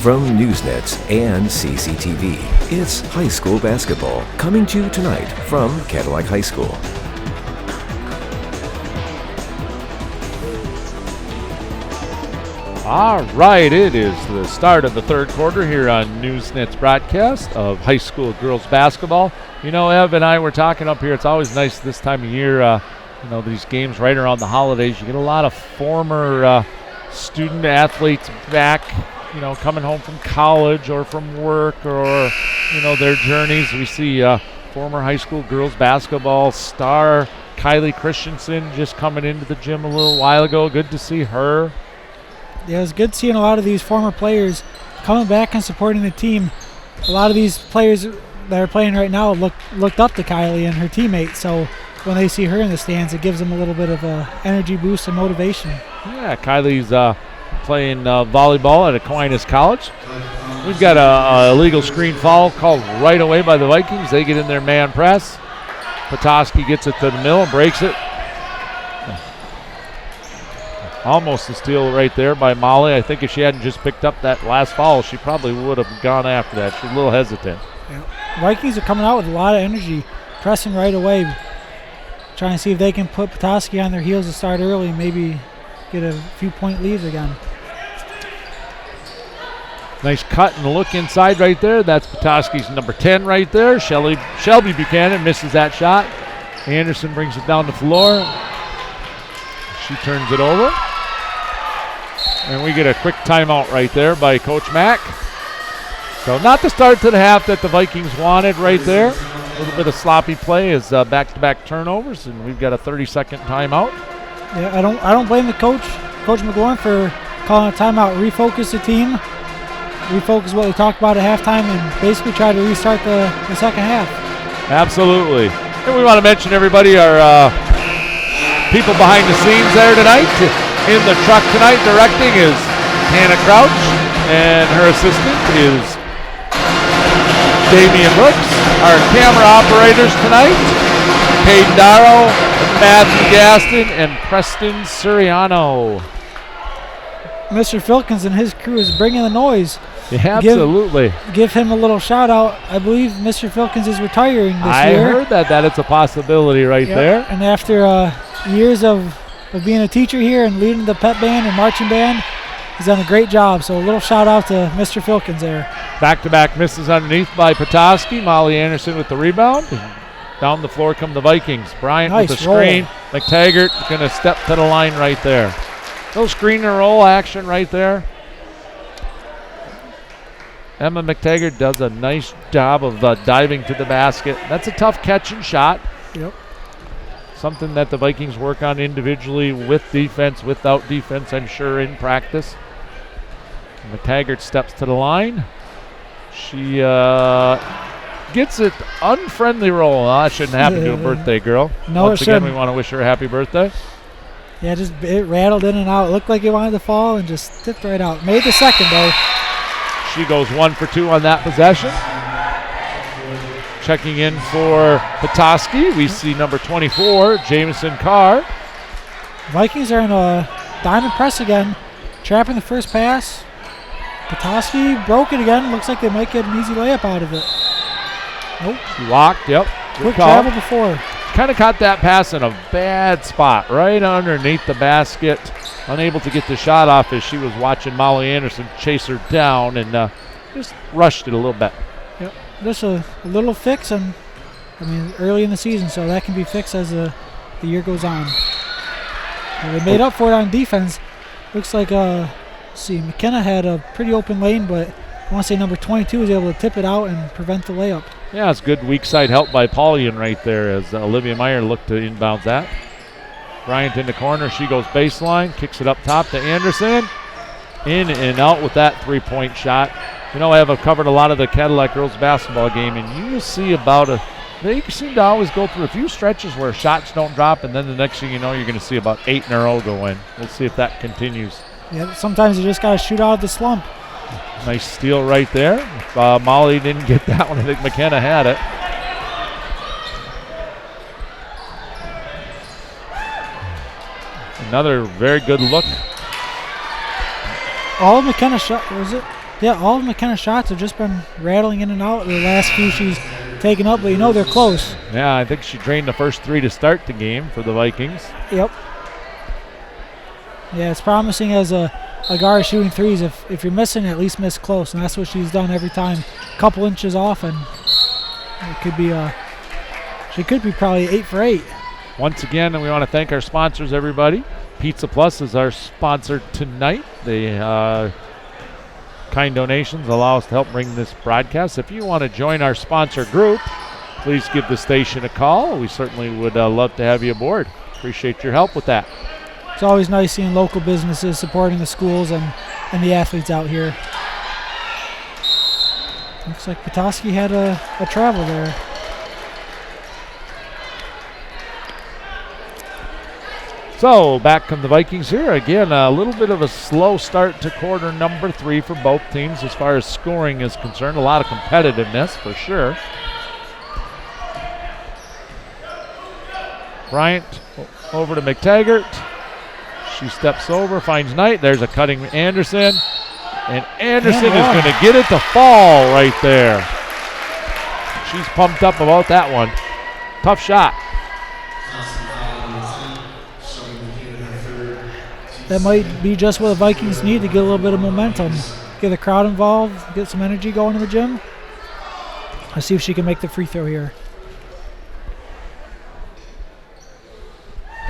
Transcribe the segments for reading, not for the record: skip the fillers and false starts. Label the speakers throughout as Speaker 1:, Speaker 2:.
Speaker 1: From Newsnets and CCTV, it's high school basketball coming to you tonight from Cadillac High School.
Speaker 2: All right, it is the start of the third quarter here on Newsnet's broadcast of high school girls basketball. You know, Ev and I were talking up here. It's always nice this time of year, these games right around the holidays. You get a lot of former student athletes back, coming home from college or from work or, their journeys. We see former high school girls basketball star Kylie Christensen just coming into the gym a little while ago. Good to see her.
Speaker 3: Yeah, it's good seeing a lot of these former players coming back and supporting the team. A lot of these players that are playing right now looked up to Kylie and her teammates, so when they see her in the stands, it gives them a little bit of a energy boost and motivation.
Speaker 2: Yeah, Kylie's playing volleyball at Aquinas College. We've got a illegal screen foul called right away by the Vikings. They get in their man press. Petoskey gets it to the middle and breaks it. Almost a steal right there by Molly. I think if she hadn't just picked up that last foul, she probably would have gone after that. She's a little hesitant.
Speaker 3: Yeah. Vikings are coming out with a lot of energy, pressing right away, trying to see if they can put Petoskey on their heels to start early and maybe get a few point leads again.
Speaker 2: Nice cut and look inside right there. That's Petoskey's number 10 right there. Shelby Buchanan misses that shot. Anderson brings it down the floor. She turns it over. And we get a quick timeout right there by Coach Mack. So not the start to the half that the Vikings wanted right there. A little bit of sloppy play as back-to-back turnovers, and we've got a 30-second timeout.
Speaker 3: Yeah, I don't blame the coach, Coach McGlorn, for calling a timeout. Refocus the team, refocus what we talked about at halftime, and basically try to restart the second half.
Speaker 2: Absolutely. And we want to mention everybody, our people behind the scenes there tonight. In the truck tonight directing is Hannah Crouch, and her assistant is Damian Brooks. Our camera operators tonight, Caden Darrow, Matthew Gaston, and Preston Suriano.
Speaker 3: Mr. Filkins and his crew is bringing the noise.
Speaker 2: Yeah, absolutely.
Speaker 3: Give him a little shout out. I believe Mr. Filkins is retiring this year.
Speaker 2: I heard that it's a possibility right there.
Speaker 3: And after years of being a teacher here and leading the pep band and marching band, he's done a great job. So a little shout out to Mr. Filkins there.
Speaker 2: Back-to-back misses underneath by Petoskey. Molly Anderson with the rebound. Down the floor come the Vikings. Bryant
Speaker 3: nice
Speaker 2: with the screen.
Speaker 3: Roll.
Speaker 2: McTaggart going to step to the line right there. Little screen and roll action right there. Emma McTaggart does a nice job of diving to the basket. That's a tough catch and shot.
Speaker 3: Yep.
Speaker 2: Something that the Vikings work on individually with defense, without defense, I'm sure, in practice. McTaggart steps to the line. She gets it unfriendly roll. That shouldn't happen to a birthday girl.
Speaker 3: No,
Speaker 2: Once again, we want to wish her a happy birthday.
Speaker 3: Yeah, it rattled in and out. It looked like it wanted to fall and just tipped right out. Made the second, though.
Speaker 2: She goes 1 for 2 on that possession. Checking in for Petoskey, we see number 24, Jamison Carr.
Speaker 3: Vikings are in a diamond press again, trapping the first pass. Petoskey broke it again. Looks like they might get an easy layup out of it. Nope.
Speaker 2: She walked, yep.
Speaker 3: Quick travel before.
Speaker 2: Kind of caught that pass in a bad spot, right underneath the basket. Unable to get the shot off as she was watching Molly Anderson chase her down and just rushed it a little bit.
Speaker 3: Yep. Just a little fix, and early in the season, so that can be fixed as the year goes on. They made up for it on defense. Looks like McKenna had a pretty open lane, but I want to say number 22 was able to tip it out and prevent the layup.
Speaker 2: Yeah, it's good weak side help by Paulian right there as Olivia Meyer looked to inbound that. Bryant in the corner, she goes baseline, kicks it up top to Anderson. In and out with that three-point shot. I've covered a lot of the Cadillac girls basketball game, and you see they seem to always go through a few stretches where shots don't drop, and then the next thing you know, you're going to see about 8 in a row go in. We'll see if that continues.
Speaker 3: Yeah, sometimes you just got to shoot out of the slump.
Speaker 2: Nice steal right there. Molly didn't get that one. I think McKenna had it. Another very good look.
Speaker 3: All of McKenna's shot, was it? Yeah, all of McKenna's shots have just been rattling in and out. The last few she's taken up, but they're close.
Speaker 2: Yeah, I think she drained the first 3 to start the game for the Vikings.
Speaker 3: Yep. Yeah, it's promising as a guard shooting threes. If you're missing, at least miss close, and that's what she's done every time. A couple inches off, and it could be she could be probably 8 for 8.
Speaker 2: Once again, we want to thank our sponsors, everybody. Pizza Plus is our sponsor tonight. They kind donations allow us to help bring this broadcast. If you want to join our sponsor group, please give the station a call. We certainly would love to have you aboard. Appreciate your help with that.
Speaker 3: It's always nice seeing local businesses supporting the schools and the athletes out here. Looks like Petoskey had a travel there.
Speaker 2: So back come the Vikings here. Again, a little bit of a slow start to quarter number 3 for both teams as far as scoring is concerned. A lot of competitiveness for sure. Bryant over to McTaggart. She steps over, finds Knight. There's a cutting Anderson. And Anderson is going to get it to fall right there. She's pumped up about that one. Tough shot.
Speaker 3: That might be just what the Vikings need to get a little bit of momentum. Get the crowd involved, get some energy going in the gym. Let's see if she can make the free throw here.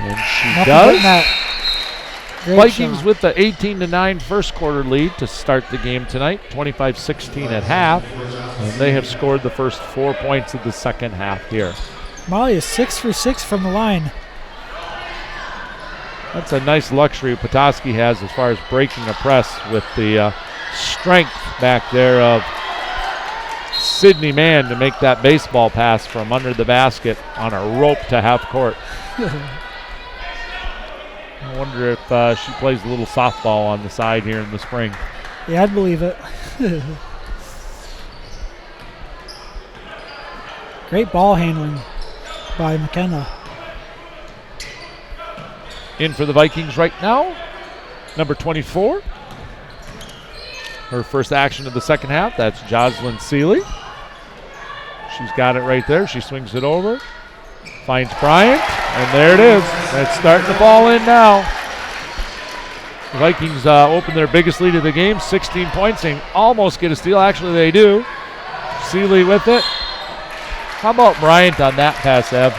Speaker 2: And she
Speaker 3: Nothing
Speaker 2: does. Vikings
Speaker 3: shot.
Speaker 2: with the 18-9 first quarter lead to start the game tonight. 25-16 at half. And they have scored the first 4 points of the second half here.
Speaker 3: Molly is 6 for 6 from the line.
Speaker 2: That's a nice luxury Petoskey has as far as breaking a press with the strength back there of Sydney Mann to make that baseball pass from under the basket on a rope to half court. I wonder if she plays a little softball on the side here in the spring.
Speaker 3: Yeah, I'd believe it. Great ball handling by McKenna.
Speaker 2: In for the Vikings right now, number 24. Her first action of the second half, that's Jocelyn Seeley. She's got it right there. She swings it over, finds Bryant, and there it is. It's starting to fall in now. The Vikings open their biggest lead of the game, 16 points. They almost get a steal. Actually, they do. Seeley with it. How about Bryant on that pass, Ev?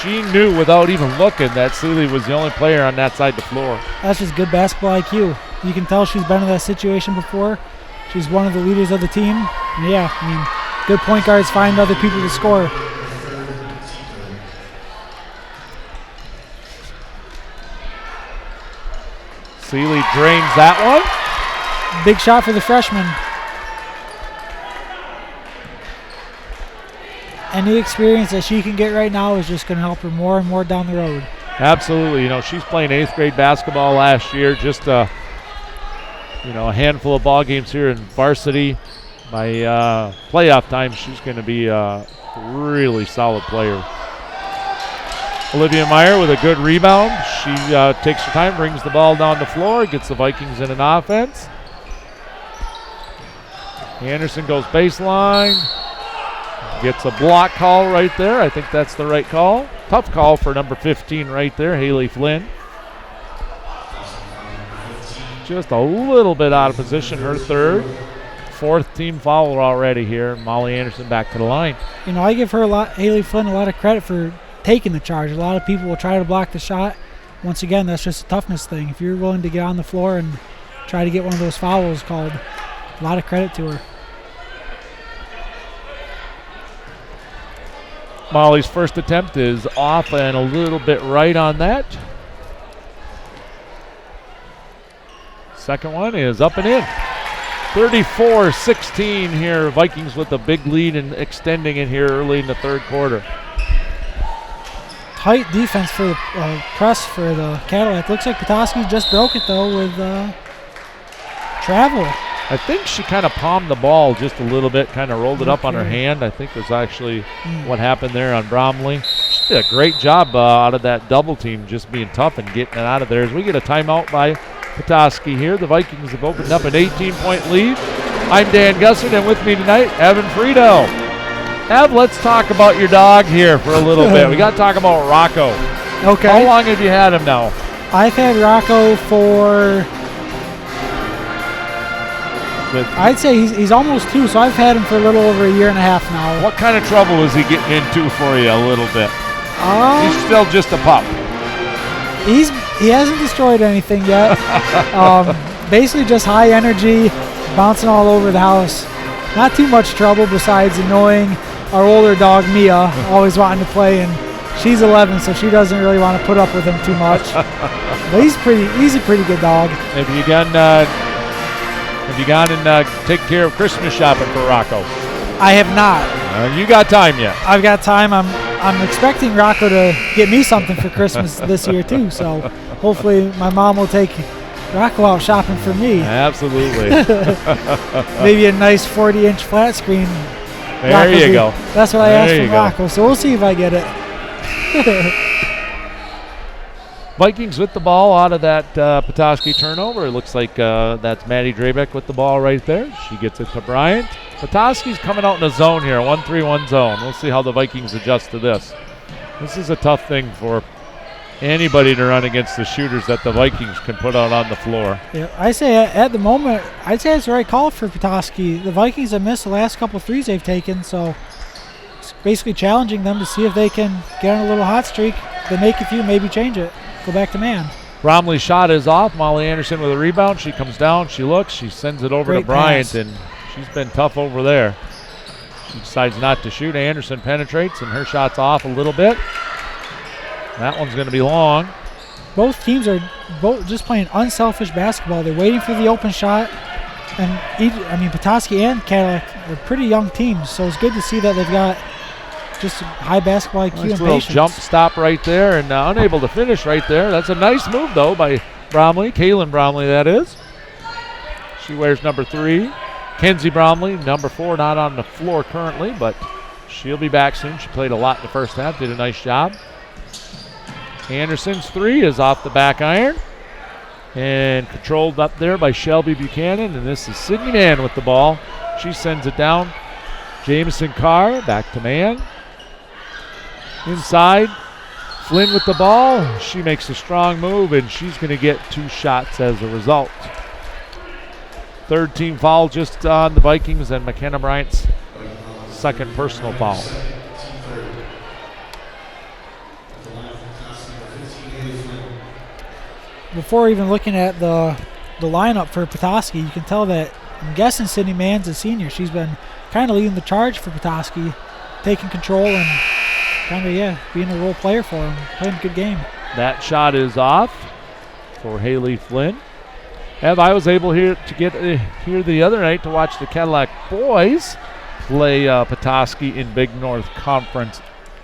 Speaker 2: She knew without even looking that Seeley was the only player on that side of the floor.
Speaker 3: That's just good basketball IQ. You can tell she's been in that situation before. She's one of the leaders of the team. And yeah, I mean, good point guards find other people to score.
Speaker 2: Seeley drains that one.
Speaker 3: Big shot for the freshman. Any experience that she can get right now is just going to help her more and more down the road.
Speaker 2: Absolutely. You know, she's playing 8th grade basketball last year. Just a handful of ball games here in varsity. By playoff time, she's going to be a really solid player. Olivia Meyer with a good rebound. She takes her time, brings the ball down the floor, gets the Vikings in an offense. Anderson goes baseline. Gets a block call right there. I think that's the right call. Tough call for number 15 right there, Haley Flynn. Just a little bit out of position, her third. 4th team foul already here. Molly Anderson back to the line.
Speaker 3: You know, I give her Haley Flynn a lot of credit for taking the charge. A lot of people will try to block the shot. Once again, that's just a toughness thing. If you're willing to get on the floor and try to get one of those fouls called, a lot of credit to her.
Speaker 2: Molly's first attempt is off and a little bit right on that. Second one is up and in. 34-16 here. Vikings with a big lead and extending it here early in the third quarter.
Speaker 3: Tight defense for the press for the Cadillac. Looks like Petoskey just broke it though with travel.
Speaker 2: I think she kind of palmed the ball just a little bit, kind of rolled it up on her hand. I think was actually what happened there on Bromley. She did a great job out of that double team, just being tough and getting it out of there. As we get a timeout by Petoskey here, the Vikings have opened up an 18-point lead I'm Dan Gussard, and with me tonight, Evan Friedel. Ev, let's talk about your dog here for a little bit. We got to talk about Rocco.
Speaker 3: Okay.
Speaker 2: How long have you had him now?
Speaker 3: I've had Rocco for, I'd say he's almost 2, so I've had him for a little over a year and a half now.
Speaker 2: What kind of trouble is he getting into for you a little bit? He's still just a pup.
Speaker 3: He hasn't destroyed anything yet. Basically just high energy, bouncing all over the house. Not too much trouble besides annoying our older dog Mia, always wanting to play, and she's 11, so she doesn't really want to put up with him too much. But he's a pretty good dog.
Speaker 2: Have you gone and taken care of Christmas shopping for Rocco?
Speaker 3: I have not.
Speaker 2: You got time yet?
Speaker 3: I've got time. I'm expecting Rocco to get me something for Christmas this year too. So hopefully my mom will take Rocco out shopping for me.
Speaker 2: Absolutely.
Speaker 3: Maybe a nice 40-inch flat screen.
Speaker 2: There you go.
Speaker 3: That's what I asked from Rocco. So we'll see if I get it.
Speaker 2: Vikings with the ball out of that Petoskey turnover. It looks like that's Maddie Drabeck with the ball right there. She gets it to Bryant. Petoskey's coming out in a zone here, 1-3-1 zone. We'll see how the Vikings adjust to this. This is a tough thing for anybody to run against the shooters that the Vikings can put out on the floor.
Speaker 3: Yeah, I say at the moment, I'd say it's the right call for Petoskey. The Vikings have missed the last couple of threes they've taken, so it's basically challenging them to see if they can get on a little hot streak. They make a few, maybe change it. Go back to man.
Speaker 2: Bromley's shot is off. Molly Anderson with a rebound. She comes down. She looks. She sends it over to Bryant,
Speaker 3: pass.
Speaker 2: and she's been tough over there. She decides not to shoot. Anderson penetrates, and her shot's off a little bit. That one's going to be long.
Speaker 3: Both teams are just playing unselfish basketball. They're waiting for the open shot. And Petoskey and Cadillac are pretty young teams, so it's good to see that they've got just high basketball IQ and
Speaker 2: nice little
Speaker 3: patience.
Speaker 2: Jump stop right there, and unable to finish right there. That's a nice move, though, by Bromley. Kaylin Bromley, that is. She wears number 3. Kenzie Bromley, number 4, not on the floor currently, but she'll be back soon. She played a lot in the first half, did a nice job. Anderson's 3 is off the back iron and controlled up there by Shelby Buchanan, and this is Sydney Mann with the ball. She sends it down. Jameson Carr back to Mann. Inside, Flynn with the ball. She makes a strong move, and she's going to get 2 shots as a result. Third team foul just on the Vikings, and McKenna Bryant's second personal foul.
Speaker 3: Before even looking at the lineup for Petoskey, you can tell that I'm guessing Sydney Mann's a senior. She's been kind of leading the charge for Petoskey, taking control and kind of, being a role player for them, playing a good game.
Speaker 2: That shot is off for Haley Flynn. Ev, I was able here to get here the other night to watch the Cadillac boys play Petoskey in Big North Conference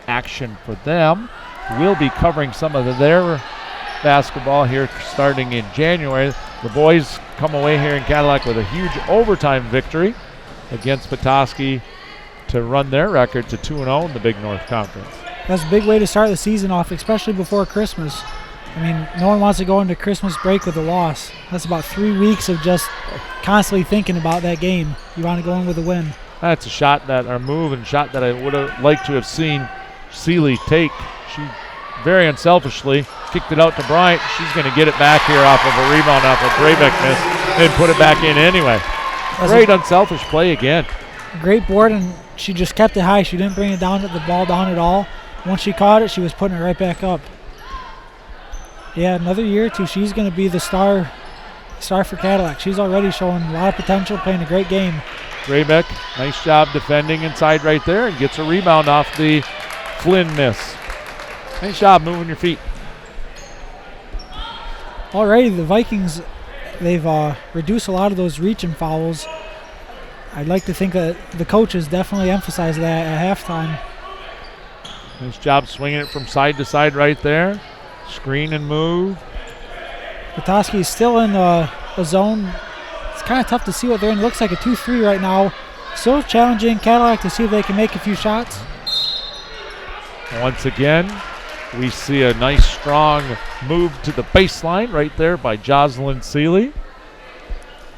Speaker 2: action for them. We'll be covering some of their basketball here starting in January. The boys come away here in Cadillac with a huge overtime victory against Petoskey to run their record to 2-0 in the Big North Conference.
Speaker 3: That's a big way to start the season off, especially before Christmas. I mean, no one wants to go into Christmas break with a loss. That's about 3 weeks of just constantly thinking about that game. You want to go in with a win.
Speaker 2: That's a shot move and shot that I would have liked to have seen Seeley take. She very unselfishly kicked it out to Bryant. She's going to get it back here off of a rebound off of Drabeck miss and put it back in anyway. Great unselfish play again.
Speaker 3: Great board, and she just kept it high. She didn't bring it down, the ball down at all. Once she caught it, she was putting it right back up. Yeah, another year or two, she's going to be the star for Cadillac. She's already showing a lot of potential, playing a great game.
Speaker 2: Drabeck, nice job defending inside right there and gets a rebound off the Flynn miss. Nice job moving your feet.
Speaker 3: Alrighty, the Vikings, they've reduced a lot of those reaching fouls. I'd like to think that the coaches definitely emphasize that at halftime.
Speaker 2: Nice job swinging it from side to side right there. Screen and move.
Speaker 3: Petoskey is still in a zone. It's kind of tough to see what they're in. It looks like a 2-3 right now. Still challenging Cadillac to see if they can make a few shots.
Speaker 2: Once again, we see a nice strong move to the baseline right there by Jocelyn Seeley.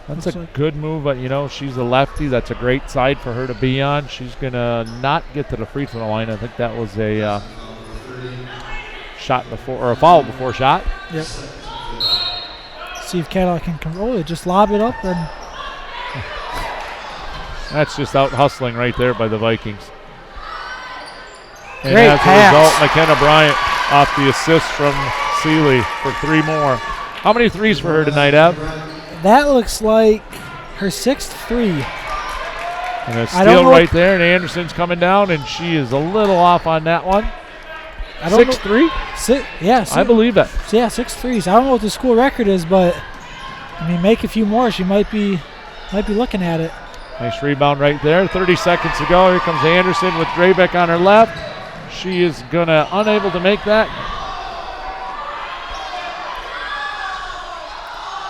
Speaker 2: That's a good move, but, she's a lefty. That's a great side for her to be on. She's going to not get to the free throw line. I think that was a shot before, or a foul before shot.
Speaker 3: Yep. See if Cadillac can control it. Just lob it up. And
Speaker 2: that's just out hustling right there by the Vikings. And
Speaker 3: great
Speaker 2: as
Speaker 3: pass.
Speaker 2: a result, McKenna Bryant off the assist from Seeley for 3 more. How many threes for her tonight, Ev?
Speaker 3: That looks like her 6th free.
Speaker 2: And a steal right there, and Anderson's coming down, and she is a little off on that one. 6-3?
Speaker 3: Yeah.
Speaker 2: I believe it.
Speaker 3: Yeah, 6 threes. I don't know what the school record is, but make a few more. She might be looking at it.
Speaker 2: Nice rebound right there. 30 seconds to go. Here comes Anderson with Drabeck on her left. She is unable to make that.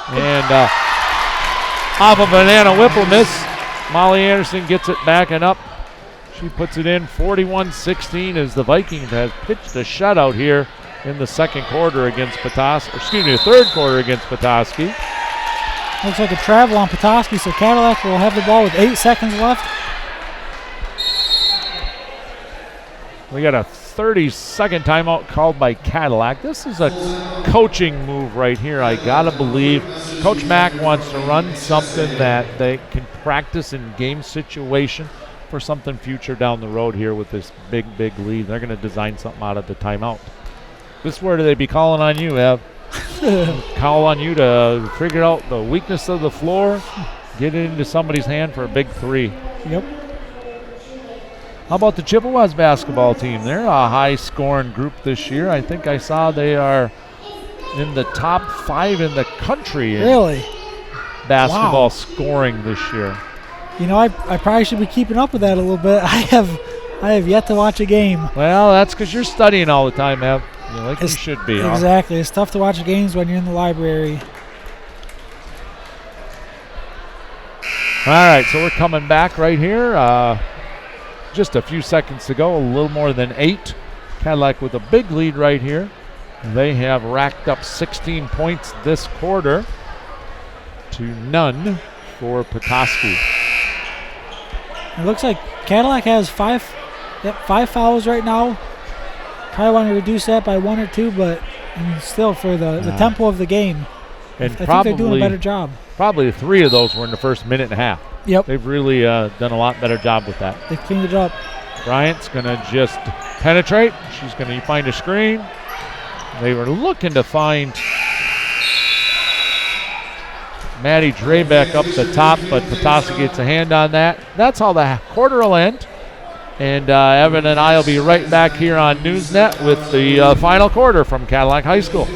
Speaker 2: And off of an Anna Whipple miss, Molly Anderson gets it back and up. She puts it in 41-16 as the Vikings have pitched a shutout here in the second quarter against Petoskey. The third quarter against Petoskey.
Speaker 3: Looks like a travel on Petoskey, so Cadillac will have the ball with 8 seconds left.
Speaker 2: We got a 30-second timeout called by Cadillac. This is a coaching move right here, I gotta believe. Coach Mack wants to run something that they can practice in game situation for something future down the road here with this big lead. They're going to design something out of the timeout. This is where do they be calling on you, Ev? Call on you to figure out the weakness of the floor, get it into somebody's hand for a big 3.
Speaker 3: Yep.
Speaker 2: How about the Chippewas basketball team? They're a high-scoring group this year. I think I saw they are in the top 5 in the country in basketball scoring this year.
Speaker 3: I probably should be keeping up with that a little bit. I have yet to watch a game.
Speaker 2: Well, that's because you're studying all the time, Ev. You should be.
Speaker 3: Exactly. It's tough to watch games when you're in the library.
Speaker 2: All right, so we're coming back right here. Just a few seconds to go, a little more than 8. Cadillac with a big lead right here. They have racked up 16 points this quarter to none for Petoskey.
Speaker 3: It looks like Cadillac has 5 fouls right now. Probably want to reduce that by 1 or 2, but still for the tempo of the game,
Speaker 2: and
Speaker 3: I think they're doing a better job.
Speaker 2: Probably 3 of those were in the first minute and a half.
Speaker 3: Yep.
Speaker 2: They've really done a lot better job with that.
Speaker 3: They've cleaned it up.
Speaker 2: Bryant's going to just penetrate. She's going to find a screen. They were looking to find Maddie Drabeck up the top, but Petoskey gets a hand on that. That's how the quarter will end. And Evan and I will be right back here on Newsnet with the final quarter from Cadillac High School.